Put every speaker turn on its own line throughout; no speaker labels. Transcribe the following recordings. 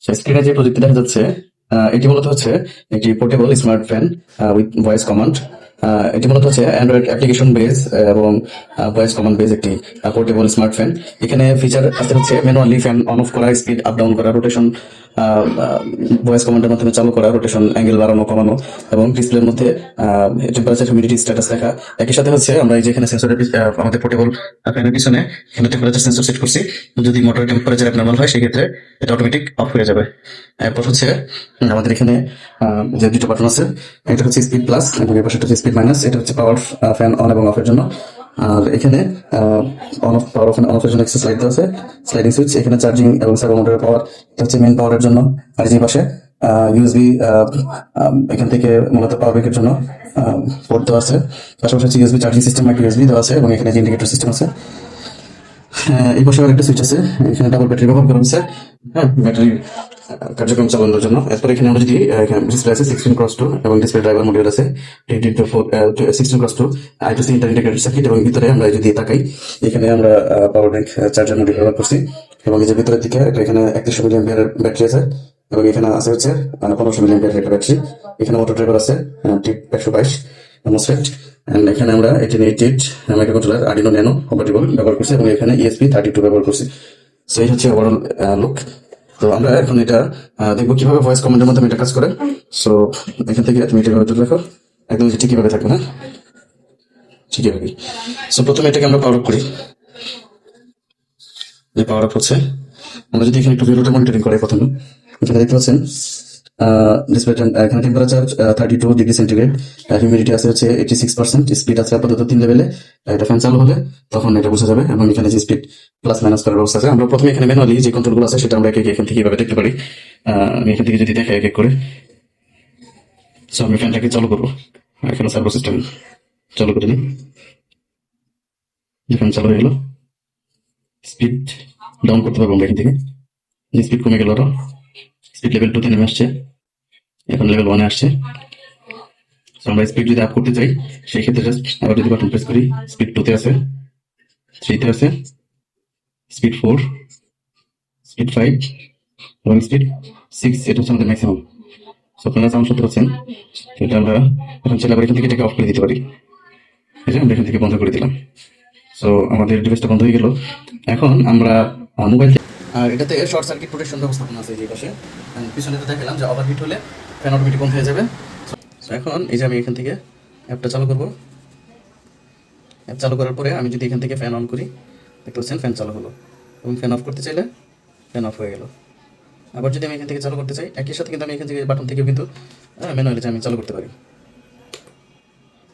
স্ক্রিনে যে প্রযুক্তি দেখা যাচ্ছে, এটি মূলত হচ্ছে একটি portable smart fan with voice command. এটি মূলত হচ্ছে অ্যান্ড্রয়েড অ্যাপ্লিকেশন বেস এবং ভয়েস কমান্ড বেস একটি পোর্টেবল স্মার্ট ফ্যান। এখানে ফিচার আছে হচ্ছে ম্যানুয়ালি ফ্যান অন অফ করা, স্পিড আপ ডাউন করা, রোটেশন ভয়েস কমান্ডের মাধ্যমে চালু করা, রোটেশন অ্যাঙ্গেল বাড়ানো কমানো, এবং ডিসপ্লের মধ্যে টেম্পারেচার হিউমিডিটি স্ট্যাটাস লেখা। একই সাথে হচ্ছে আমরা এই যে এখানে সেন্সরের আমাদের পোর্টেবল ফ্যানের পিছনে এখানে টেম্পারেচার সেন্সর সেট করছি। যদি মোটরের টেম্পারেচার অ্যাবনর্মাল হয় সেক্ষেত্রে এটা অটোমেটিক অফ হয়ে যাবে। এরপর হচ্ছে আমাদের এখানে যে দুটো বাটন আছে, এটা হচ্ছে স্পিড প্লাস এবং এর পাশে হচ্ছে স্পিড মাইনাস। এটা হচ্ছে পাওয়ার ফ্যান অন এবং অফের জন্য। আর এখানে on off power fan on অফের জন্য একটা স্লাইড দেওয়া আছে, স্লাইডিং সুইচ। এখানে চার্জিং এবং সার্ভো মোটরের পাওয়ার, এটা হচ্ছে মেইন পাওয়ারের জন্য। আর যে পাশে ইউএসবি, এখান থেকে মূলত পাওয়ার ব্যাংকের জন্য পোর্ট দেওয়া আছে। পাশাপাশি হচ্ছে USB charging system, micro USB দেওয়া আছে, এবং এখানে যে ইন্ডিকেটর সিস্টেম আছে। এই পাশে আরেকটা সুইচ আছে, এখানে ডাবল ব্যাটারি ব্যবহার করা হয়েছে, হ্যাঁ, ব্যাটারি কার্যক্রম চালানোর জন্য। এরপর এখানে আমরা যদি এখানে ডিসপ্লে আছে 16x2 এবং ডিসপ্লে ড্রাইভার মডিউল আছে 16x2 I2C ইন্টারনেটেড সার্কিট। এবং ভিতরে আমরা যদি তাকাই, এখানে আমরা পাওয়ার ব্যাংক চার্জার মডিউল ব্যবহার করছি। এবং এই যে ভিতরের দিকে এখানে 3100 মিলি অ্যাম্পিয়ারের ব্যাটারি আছে, এবং এখানে আছে হচ্ছে 1500 মিলি অ্যাম্পিয়ারের একটা ব্যাটারি। এখানে মোটর ড্রাইভার আছে টিপ 122 মোসফেট। এখানে আমরা 1888 মাইক্রোকন্ট্রোলার আর্ডিনো ন্যানো কম্পাটিবল ব্যবহার করছি, এবং এখানে ESP32 ব্যবহার করছি। সো এই হচ্ছে ওভারঅল লুক। তো আমরা এখন এটা দেখবো কিভাবে ভয়েস কমান্ডের মাধ্যমে এটা কাজ করে। সো এখান থেকে তুমি এটা ধরে রাখো, একদম ঠিক কিভাবে থাকবে না, ঠিক এভাবেই। সো প্রথমে এটাকে আমরা পাওয়ার আপ করি। যে পাওয়ার আপ হচ্ছে, আমরা যদি এখানে একটু ভিডিওটা মনিটরিং করি, প্রথমে এখানে দেখতে পাচ্ছেন ডিসপ্লে এখানে টেম্পারেচার 32 ডিগ্রি সেন্টিগ্রেড, হিউমিডিটি আছে হচ্ছে 86%, স্পিড আছে আপাতত 3 লেভেলে। এটা ফ্যান চালু হলে তখন এটা বোঝা যাবে, এবং এখানে যে স্পিড প্লাস মাইনাস করার ব্যবস্থা আছে। আমরা প্রথমে এখানে ম্যানুয়ালি যে কন্ট্রোলগুলো আছে সেটা আমরা এখান থেকে এইভাবে দেখতে পারি। আমি এখান থেকে যদি দেখে এক এক করে, সো আমি ফ্যানটাকে চালু করবো। এখানে সার্ভো সিস্টেম চালু করে নিই। ফ্যান চালু হয়ে গেল, স্পিড ডাউন করতে পারবো আমরা এখান থেকে। স্পিড কমে গেল, আরো স্পিড লেভেল 2 তে নেমে আসছে, এখন লেভেল 1 এ আসছে। আমরা স্পিড যদি আপ করতে চাই, সেই ক্ষেত্রে জাস্ট আবার যদি বাটন প্রেস করি, স্পিড 2 তে আছে, 3 তে আছে, স্পিড 4, স্পিড 5 এবং স্পিড 6। এটা হচ্ছে আমাদের ম্যাক্সিমাম। সো আপনারা সাউন্ড শুনতে পাচ্ছেন। এটা আমরা এখন চাইলে আবার এখান থেকে এটাকে অফ করে দিতে পারি। এই যে আমরা এখান থেকে বন্ধ করে দিলাম। সো আমাদের ডিভাইসটা বন্ধ হয়ে গেল। এখন আমরা মোবাইল, আর এটাতে শর্ট সার্কিট প্রোটেকশন ব্যবস্থাপনা আছে এই পাশে। পিছনে তো দেখালাম যে ওভারহিট হলে ফ্যান অটোমেটিক বন্ধ হয়ে যাবে। এখন এই যে আমি এখান থেকে অ্যাপটা চালু করবো। অ্যাপ চালু করার পরে আমি যদি এখান থেকে ফ্যান অন করি, দেখতে পাচ্ছেন ফ্যান চালু হলো, এবং ফ্যান অফ করতে চাইলে ফ্যান অফ হয়ে গেল। আবার যদি আমি এখান থেকে চালু করতে চাই, একই সাথে কিন্তু আমি এখান থেকে বাটন থেকেও কিন্তু ম্যানুয়ালি আমি চালু করতে পারি।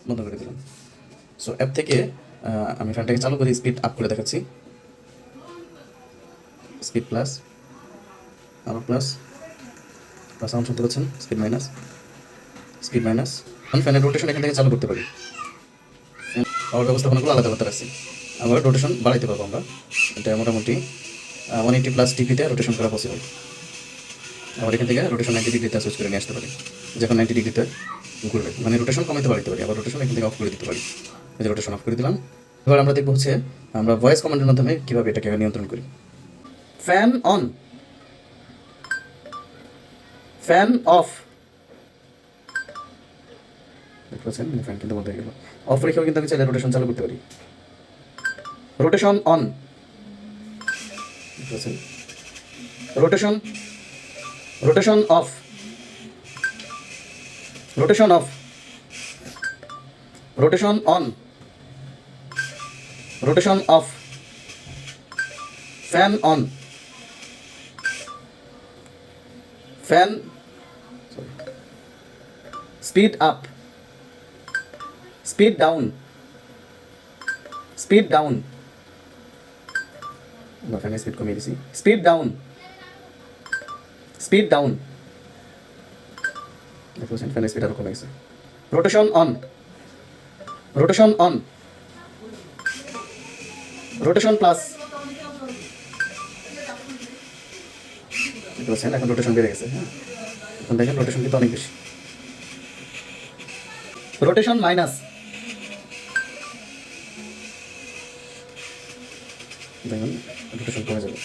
বন্ধ করে দিলাম। সো অ্যাপ থেকে আমি ফ্যানটাকে চালু করে স্পিড আপ করে দেখাচ্ছি। স্পিড প্লাস, আরও প্লাস, প্লাস সাউন্ড শুনতে পাচ্ছেন, স্পিড মাইনাস, স্পিড মাইনাস। আমি ফ্যানের রোটেশন এখান থেকে চালু করতে পারি। পাওয়ার ব্যবস্থাপনাগুলো আলাদা আলাদা রাখছি। আবার রোটেশন বাড়াইতে পারবো আমরা। এটা মোটামুটি 180+ ডিগ্রিতে রোটেশন করা পসিবল। আবার এখান থেকে রোটেশন 90 ডিগ্রিতে সুইচ করে নিয়ে আসতে পারি, যখন 90 ডিগ্রিতে ঘুরবে। মানে রোটেশন কমাইতে বাড়াইতে পারি, আবার রোটেশন এখান থেকে অফ করে দিতে পারি। এই যে রোটেশন অফ করে দিলাম। এবার আমরা দেখবো হচ্ছে আমরা ভয়েস কমান্ডের মাধ্যমে কীভাবে এটাকে নিয়ন্ত্রণ করি। Fan on, fan of. দেখতে পাচ্ছেন ফ্যান কিন্তু বন্ধ হয়ে গেল। অফ রেখেও কিন্তু আমি চাইলে রোটেশন চালু করতে পারি। রোটেশন অন, দেখতে পাচ্ছেন, rotation, rotation of, rotation of, rotation on, rotation of, fan on, fan, speed up, speed down, speed down, ফ্যানের স্পিড কমিয়ে দিছি, স্পিড ডাউন, স্পিড ডাউন। দেখছেন ফ্যানের স্পিড আরো কমে গেছে। Rotation on, rotation on, rotation plus. দেখতে পাচ্ছেন এখন রোটেশন বেড়ে গেছে। হ্যাঁ, এখন দেখেন রোটেশন কিন্তু অনেক বেশি। রোটেশন মাইনাস, দেখুন রোটেশন কমে যাবে।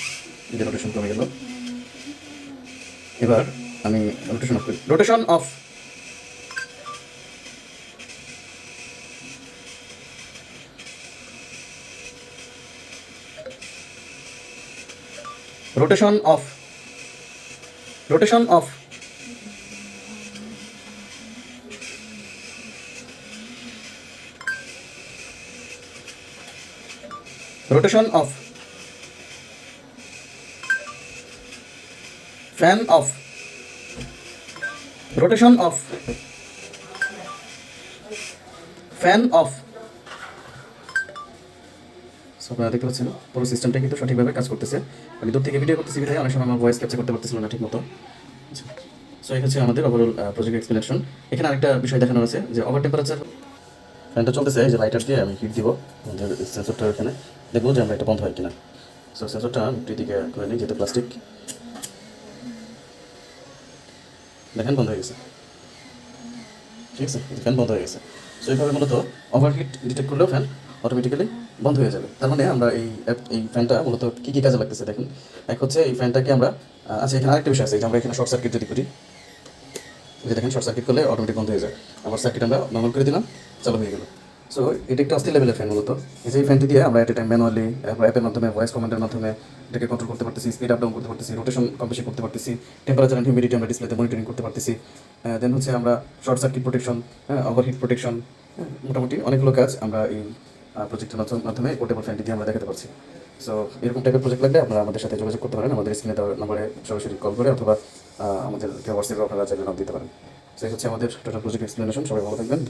এই যে রোটেশন কমে গেল। এবার আমি রোটেশন অফ করি, rotation of. Rotation of, rotation of. Rotation of, fan of, rotation of, fan of. So আপনারা দেখতে পাচ্ছেন পুরো সিস্টেমটা কিন্তু সঠিকভাবে কাজ করতেছে। আমি দূর থেকে ভিডিও করতেছি বিধায় অনেক সময় আমার ভয়েস ক্যাপচার করতে পারতেছিল না ঠিক মতো। সো এই হচ্ছে আমাদের ওভারঅল প্রজেক্ট এক্সপ্লেনেশন। এখানে আরেকটা বিষয় দেখানো আছে যে ওভার টেম্পারেচার ফ্যানটা চলতেছে, এই যে লাইটার দিয়ে আমি হিট দিব আমাদের সেন্সরটা এখানে, দেখবো যে আমরা এটা বন্ধ হয় কিনা। সো সেন্সরটা আমি একটু দিকে করে নিই, যেহেতু প্লাস্টিক, দেখেন বন্ধ হয়ে গেছে, ঠিক আছে, ফ্যান বন্ধ হয়ে গেছে। সো এইভাবে মূলত ওভারহিট ডিটেক্ট করলেও ফ্যান অটোমেটিক্যালি বন্ধ হয়ে যাবে। তার মানে আমরা এই ফ্যানটা মূলত কী কী কাজে লাগতেছে দেখেন। এক হচ্ছে এই ফ্যানটাকে আমরা, আচ্ছা এখানে আরেকটা বিষয় আছে, যে আমরা এখানে শর্ট সার্কিট যদি করি, যে দেখেন শর্ট সার্কিট করলে অটোমেটিক বন্ধ হয়ে যায়। আবার সার্কিট আমরা নর্মাল করে দিলাম, চালু হয়ে গেল। সো এটা একটা অস্থির লেভেলের ফ্যান মূলত। এই যে এই ফ্যানটি দিয়ে আমরা এট এ টাইম ম্যানুয়ালি অ্যাপের মাধ্যমে, ভয়েস কমান্ডের মাধ্যমে এটাকে কন্ট্রোল করতে পারতেছি, স্পিড আপ ডাউন করতে পারতেছি, রোটেশন কম বেশি করতে পারতেছি, টেম্পারেচার অ্যান্ড হিউমিডিটি আমরা ডিসপ্লেতে মনিটরিং করতে পারতেছি। দেন হচ্ছে আমরা short circuit protection, overheat protection, মোটামুটি অনেকগুলো কাজ আমরা এই প্রজেক্টের মাধ্যমে পোর্টেবল ফ্যানটি দিয়ে আমরা দেখাতে পারছি। সো এরকম টাইপের প্রজেক্ট লাগলে আপনারা আমাদের সাথে যোগাযোগ করতে পারেন, আমাদের স্ক্রিনে দেওয়ার নম্বরে সরাসরি কল করে, অথবা আমাদের হোয়াটসঅ্যাপে আপনারা চাইলে নাম দিতে পারেন। সেই হচ্ছে আমাদের টোটাল প্রজেক্ট এক্সপ্লেনেশন। সবাই ভালো থাকবেন।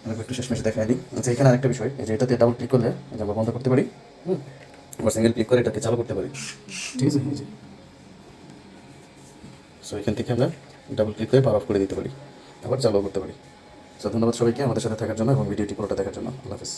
আমি একটু শেষমেশে দেখাই দিই। আচ্ছা এখানে আরেকটা বিষয়, এই যে এটাতে ডাবল ক্লিক করলে এই যে আমরা বন্ধ করতে পারি, আবার সিঙ্গেল ক্লিক করে এটাকে চালু করতে পারি, ঠিক আছে। এই যে সো এখান থেকে আমরা ডাবল ক্লিক করে পাওয়ার অফ করে দিতে পারি, আবার চালু করতে পারি। সো ধন্যবাদ সবাইকে আমাদের সাথে থাকার জন্য এবং ভিডিওটি পুরোটা দেখার জন্য। আল্লাহ হাফেজ।